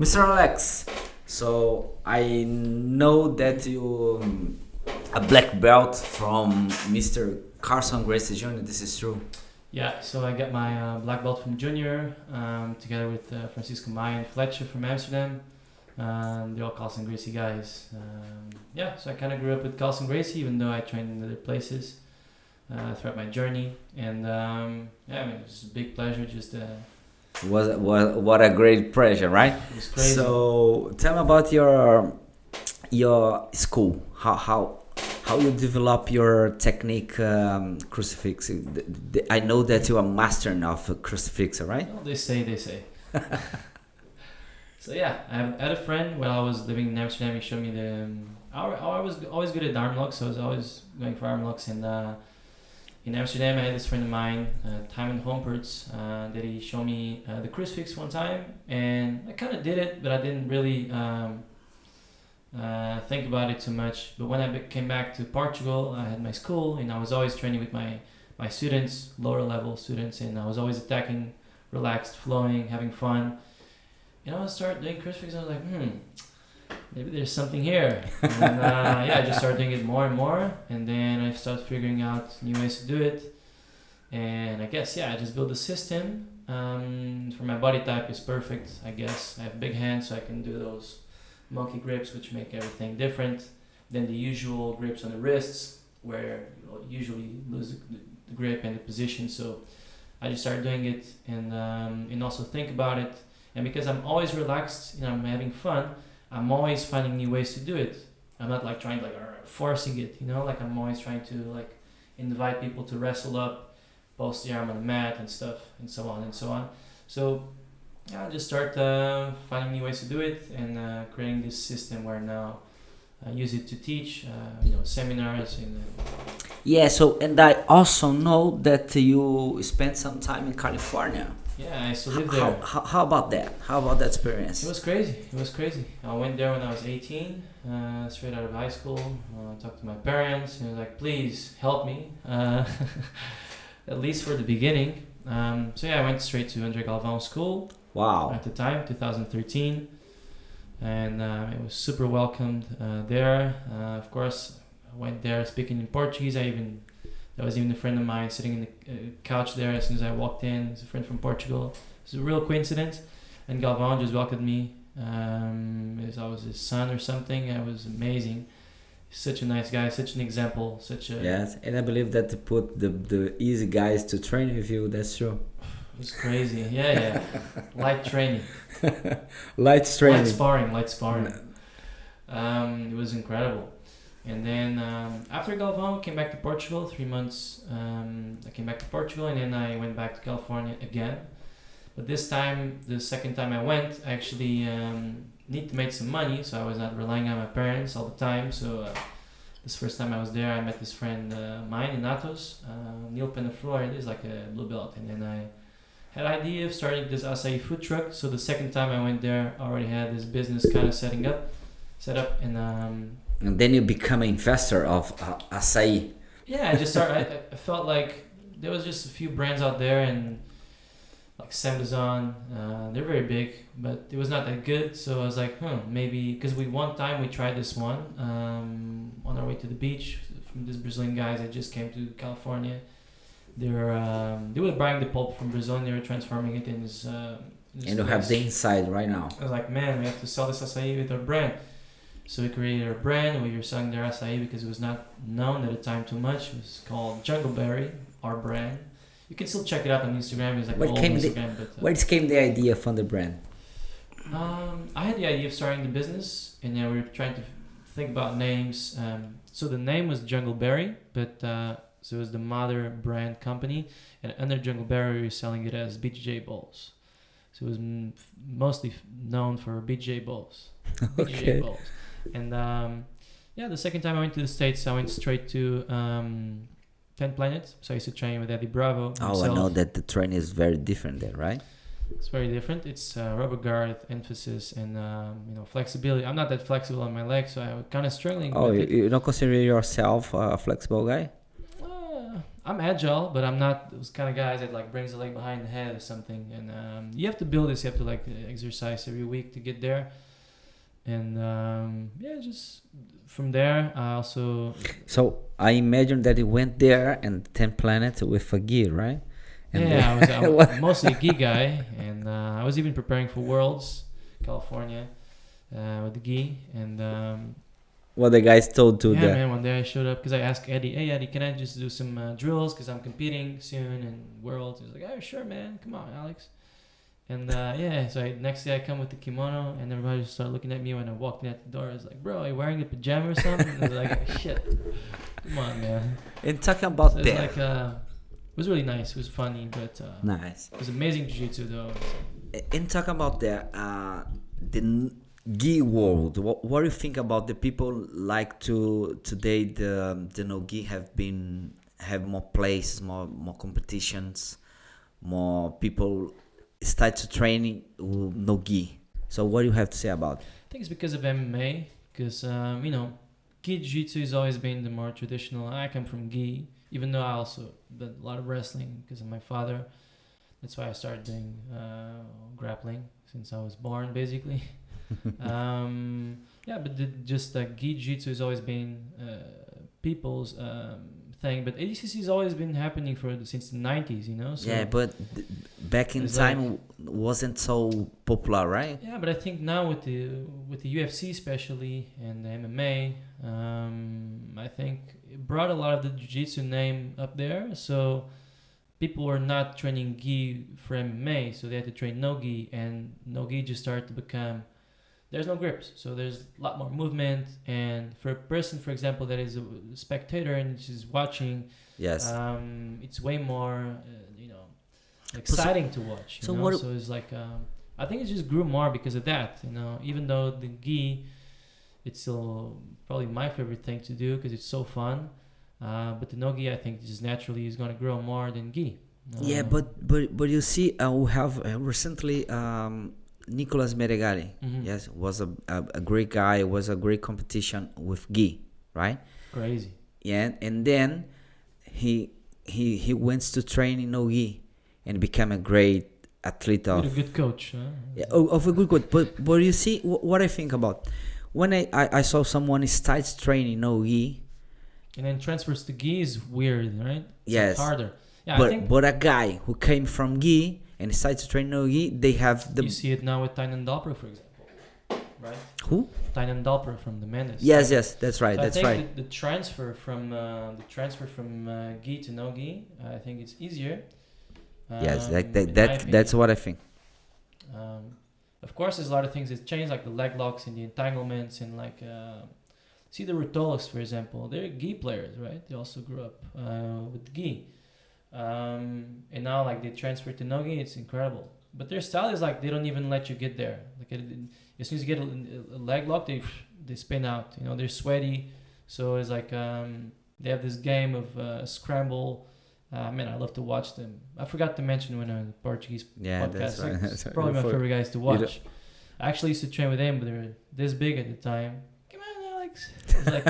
Mr. Alex, so I know that you a black belt from Mr. Carson Gracie Jr. This is true. Yeah, so I got my black belt from Junior, together with Francisco Maia and Fletcher from Amsterdam. They're all Carlson Gracie guys. Yeah, so I kind of grew up with Carlson Gracie, even though I trained in other places throughout my journey. And yeah, I mean, it was a big pleasure. Just What a great pleasure, right? it was crazy. So tell me about your school. How you develop your technique crucifix. I know that you are master of crucifix, right? Well, they say. So yeah, I had a friend when I was living in Amsterdam. He showed me the. I was always good at arm locks, so I was always going for arm locks. And in Amsterdam, I had this friend of mine, Timon Homperts, that he showed me the crucifix one time, and I kind of did it, but I didn't really think about it too much. But when I came back to Portugal, I had my school, and I was always training with my students, lower level students, and I was always attacking, relaxed, flowing, having fun. And I started doing crucifix, and I was like, maybe there's something here. And yeah, I just started doing it more and more, and then I started figuring out new ways to do it. And I guess, yeah, I just built a system. For my body type is perfect, I guess. I have big hands, so I can do those monkey grips, which make everything different than the usual grips on the wrists, where you usually lose the grip and the position. So I just started doing it, and also think about it. And because I'm always relaxed and I'm having fun, I'm always finding new ways to do it. I'm not like trying to forcing it, like I'm always trying to invite people to wrestle up, post the arm on the mat and stuff, and so on and so on. So yeah, I just start finding new ways to do it, and creating this system where now I use it to teach, seminars and. Yeah. So and I also know that you spent some time in California. Yeah, I used to live there. How about that? How about that experience? It was crazy. I went there when I was 18, straight out of high school. Talked to my parents, and like, please help me, at least for the beginning. So yeah, I went straight to Andre Galvão School. Wow. At the time, 2013, and it was super welcomed there. Of course, I went there speaking in Portuguese. There was even a friend of mine sitting in the couch there as soon as I walked in. He's a friend from Portugal. It's a real coincidence. And Galvão just welcomed me as I was his son or something. It was amazing. He's such a nice guy, such an example, Yes, and I believe that to put the easy guys to train with you, that's true. It was crazy. Yeah. Light training. Light training. Light sparring. It was incredible. And then after Galvão, came back to Portugal. 3 months, I came back to Portugal, and then I went back to California again. But this time, the second time I went, I actually need to make some money, so I was not relying on my parents all the time. So this first time I was there, I met this friend mine in Atos, Neil Penaflor. He's like a blue belt, and then I had an idea of starting this acai food truck. So the second time I went there, I already had this business kind of set up, and then you become an investor of acai. Yeah, I just started. I felt like there was just a few brands out there, and like Sambazon, they're very big, but it was not that good. So I was like, maybe because one time we tried this one on our way to the beach from these Brazilian guys that just came to California. They were buying the pulp from Brazil, and they were transforming it in this. And you have the inside right now. I was like, man, we have to sell this acai with our brand. So we created a brand. We were selling their acai because it was not known at the time too much. It was called Jungleberry, our brand. You can still check it out on Instagram. It's like where came the idea from the brand? I had the idea of starting the business, and we were trying to think about names. So the name was Jungleberry, but so it was the mother brand company, and under Jungleberry we were selling it as BJJ bowls. So it was mostly known for BJJ bowls. Okay. BJJ bowls. And the second time I went to the States, I went straight to 10 Planet. So I used to train with Eddie Bravo. Oh, I know that the training is very different there, right? It's very different. It's rubber guard, emphasis, and flexibility. I'm not that flexible on my legs, so I'm kind of struggling. Oh, you don't consider yourself a flexible guy? I'm agile, but I'm not those kind of guys that like brings the leg behind the head or something. And you have to build this. You have to like exercise every week to get there. And yeah, just from there, I also. So I imagine that you went there and 10 planets with a gi, right? And Yeah, I was mostly a gi guy, and I was even preparing for Worlds, California, with the gi. And what the guys told to yeah, the man, one day I showed up because I asked Eddie, hey, Eddie, can I just do some drills because I'm competing soon in Worlds? He's like, oh, sure, man. Come on, Alex. And yeah, so next day I come with the kimono, and everybody just started looking at me when I walked in at the door. I was like, bro, are you wearing a pajama or something? And I was like, shit. Come on, man. And talking about So that, like, it was really nice. It was funny, but nice. it was amazing jiu-jitsu, though. And talking about that, the gi world. What do you think about the people like to today? The no gi have more places, more competitions, more people start to training with no gi. So what do you have to say about it? I think it's because of MMA, because you know, gi jiu-jitsu has always been the more traditional. I come from gi, even though I also did a lot of wrestling because of my father. That's why I started doing grappling since I was born, basically. Yeah, but just gi jiu-jitsu has always been people's thing, but ADCC has always been happening since the 90s, you know. So Yeah, but back in time wasn't so popular, right? yeah, but I think now with the UFC especially and the MMA, I think it brought a lot of the jiu-jitsu name up there. So people were not training gi for MMA, so they had to train no gi, and no gi just started to become. There's no grips, so there's a lot more movement. And for a person, for example, that is a spectator and is watching, Yes. it's way more, you know, exciting to watch. You know? So it's like, I think it just grew more because of that. You know, even though the gi, it's still probably my favorite thing to do because it's so fun. But the no gi, I think, just naturally is going to grow more than gi. Yeah, but you see, we have recently. Nicolas Meregari, yes, was a great guy. Was a great competition with gi, right? Crazy. Yeah, and then he went to train in no gi and became a great athlete of. A good coach. Huh? Yeah, of a good coach. But you see what I think about when I saw someone starts training no gi, and then transfers to gi is weird, right? Yes, it's harder. Yeah, but a guy who came from gi and decided to train no gi, they have the. You see it now with Tynan Dalper, for example, right? Who? Tynan Dalper from the Mendes. Yes, that's right. So that's I think right. The transfer from gi to no gi, I think it's easier. Yes, that's what I think. Of course, there's a lot of things that change, like the leg locks and the entanglements, and like see the Rutolos, for example. They're gi players, right? They also grew up with gi. And now like they transfer to no gi, it's incredible. But their style is like they don't even let you get there. Like as soon as you get a leg lock, they spin out. You know, they're sweaty. So it's like they have this game of scramble. Man, I love to watch them. I forgot to mention when the Portuguese podcast. That's right. It's probably my favorite guys to watch. I actually used to train with them, but they were this big at the time. Come on, Alex. It's like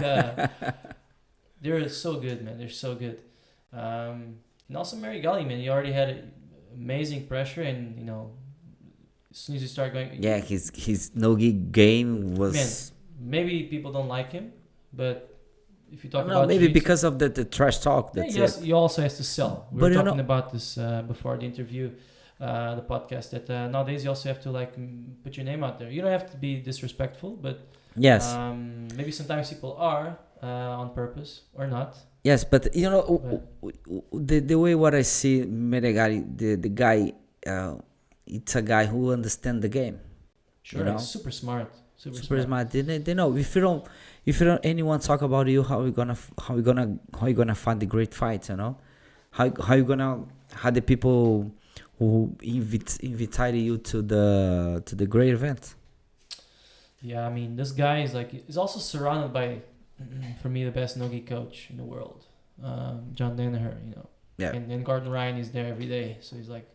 they're so good, man. They're so good. And also Mary Gully, man, he already had amazing pressure, and you know, as soon as you start going, yeah, his no-gi game was. Man, maybe people don't like him, but if you talk no, about maybe jiu-jitsu, because of the trash talk. That's yes, you also has to sell. We but were talking about this before the interview, the podcast. That nowadays you also have to like put your name out there. You don't have to be disrespectful, but yes, maybe sometimes people are on purpose or not. Yes, but you know the way what I see Meregari, the guy, it's a guy who understands the game. Sure, you know? He's super smart. Super smart. They know if you don't anyone talk about you, how you gonna find the great fights? You know, how the people who invited you to the great event. Yeah, I mean this guy is also surrounded by. For me, the best no-gi coach in the world, John Danaher, you know. Yeah. And Gordon Ryan is there every day, so he's like.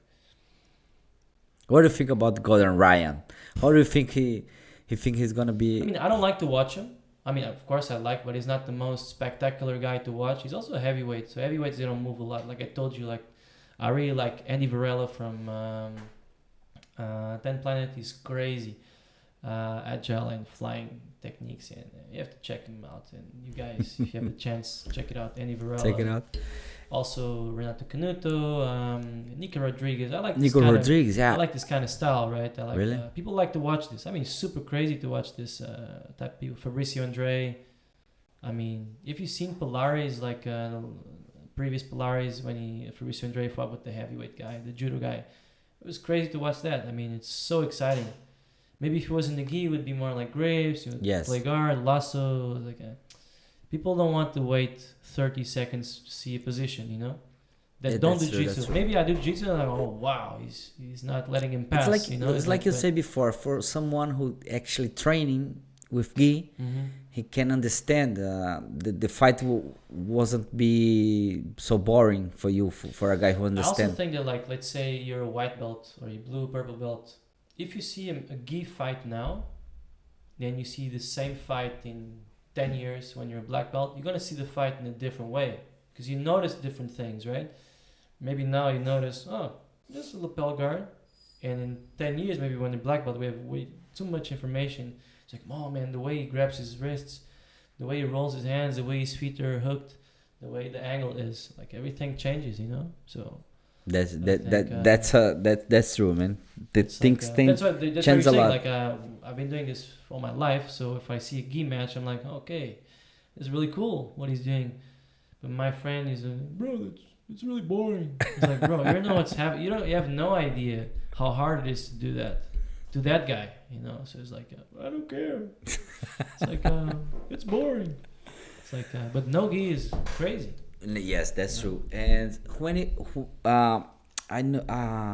What do you think about Gordon Ryan? How do you think he's gonna be? I mean, I don't like to watch him, I mean, of course I like, but he's not the most spectacular guy to watch. He's also a heavyweight, so heavyweights they don't move a lot. Like I told you, like I really like Andy Varela from 10 Planet. He's crazy, agile and flying techniques, and you have to check him out. And you guys, if you have the chance, check it out. Andy Varela. Check it out. Also Renato Canuto, Nico Rodriguez. I like this Nico kind Rodriguez, I yeah. like this kind of style, right? I like, Really? People like to watch this. I mean, it's super crazy to watch this type of people. Fabricio Andre. I mean, if you've seen Polaris, like previous Polaris, when Fabricio Andre fought with the heavyweight guy, the judo guy, it was crazy to watch that. I mean, it's so exciting. Maybe if he was in the gi, it would be more like Graves. You would Yes. play guard, lasso. Like people don't want to wait 30 seconds to see a position, you know? That Yeah, don't do that's true, jiu-jitsu. that's true. Maybe I do jiu-jitsu and I'm like, oh wow, he's not letting him pass. It's like you know? it's like you but- said before. For someone who actually training with gi, Mhm. he can understand the fight wasn't be so boring for you for a guy who I also understands. think that, like, let's say you're a white belt or you blue, purple belt. If you see a gi fight now, then you see the same fight in 10 years when you're a black belt, you're gonna see the fight in a different way because you notice different things, right? Maybe now you notice, oh, there's a lapel guard, and in 10 years, maybe when you're black belt, we have way too much information. It's like, oh man, the way he grabs his wrists, the way he rolls his hands, the way his feet are hooked, the way the angle is, like everything changes, you know. So That's think, that's true, man. The it's things like, things that's what you're change a saying. lot. Like I've been doing this all my life, so if I see a gi match, I'm like, okay, it's really cool what he's doing. But my friend is bro, it's really boring. It's like, bro, you don't know what's happening. You have no idea how hard it is to do that to that guy, you know. So it's like, I don't care. It's like it's boring. It's like, but no gi is crazy. Yes, that's true. And when I know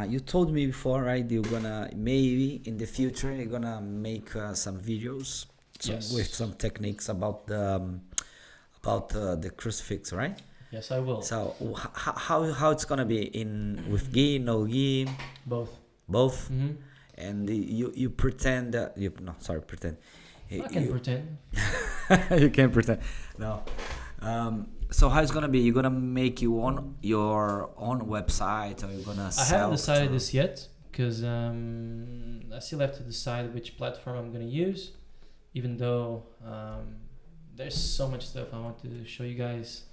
you told me before, right? You're gonna maybe in the future you're gonna make some videos Yes. with some techniques about the crucifix, right? Yes, I will. So how it's gonna be in with gi, no gi, Both. both, Mm-hmm. and you pretend that you no sorry pretend. I can pretend. You can't pretend. No. So how it's gonna be? You're gonna make your own website, or you're gonna I sell? haven't decided to- this yet because I still have to decide which platform I'm gonna use. Even though there's so much stuff I want to show you guys,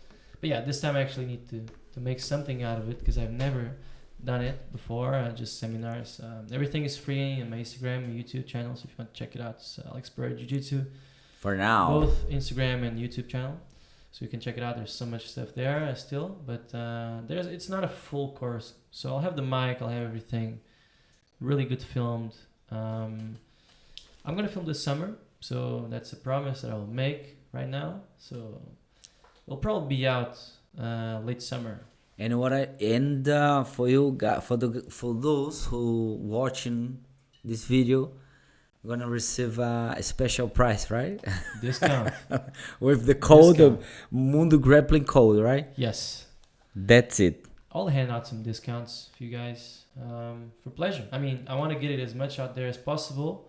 but yeah, this time I actually need to make something out of it because I've never done it before. Just seminars. Everything is free on my Instagram, and YouTube channel. So if you want to check it out, it's Alex Bird Jiu Jitsu. For now. Both Instagram and YouTube channel, so you can check it out. There's so much stuff there still, but it's not a full course. So I'll have the mic, I'll have everything, really good filmed. I'm gonna film this summer, so that's a promise that I will make right now. So it'll probably be out late summer. And for you guys, for those who watching this video, you're gonna receive a special price, right? Discount. With the code Discount. Mundo Grappling code, right? Yes. That's it. I'll hand out some discounts for you guys for pleasure. I mean, I want to get it as much out there as possible.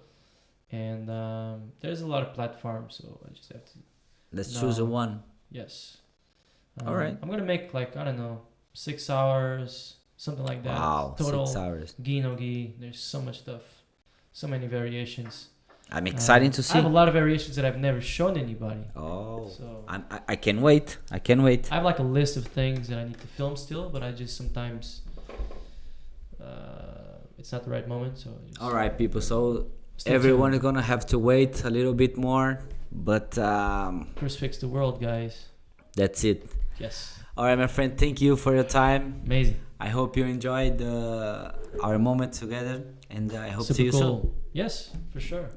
And there's a lot of platforms, so I just have to... Let's No. choose a one. Yes. All right. I'm going to make, like, I don't know, 6 hours, something like that. Wow, Total 6 hours. gi, no gi. There's so much stuff. So many variations. I'm excited to I see. have a lot of variations that I've never shown anybody. Oh, So I can wait. I can wait. I have like a list of things that I need to film still, but I just sometimes it's not the right moment. So I just All right, people. So stay everyone tuned. is gonna have to wait a little bit more, but Crucifix the world, guys. that's it. Yes, All right, my friend. Thank you for your time. amazing. I hope you enjoyed our moment together, and I hope to Super see you cool. soon. Yes, for sure.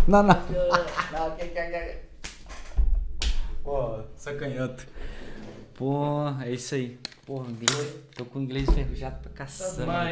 Não, não. Não, Pô, sou canhoto. Pô, é isso aí. Pô, inglês. Tô com o inglês enferrujado pra caçamba.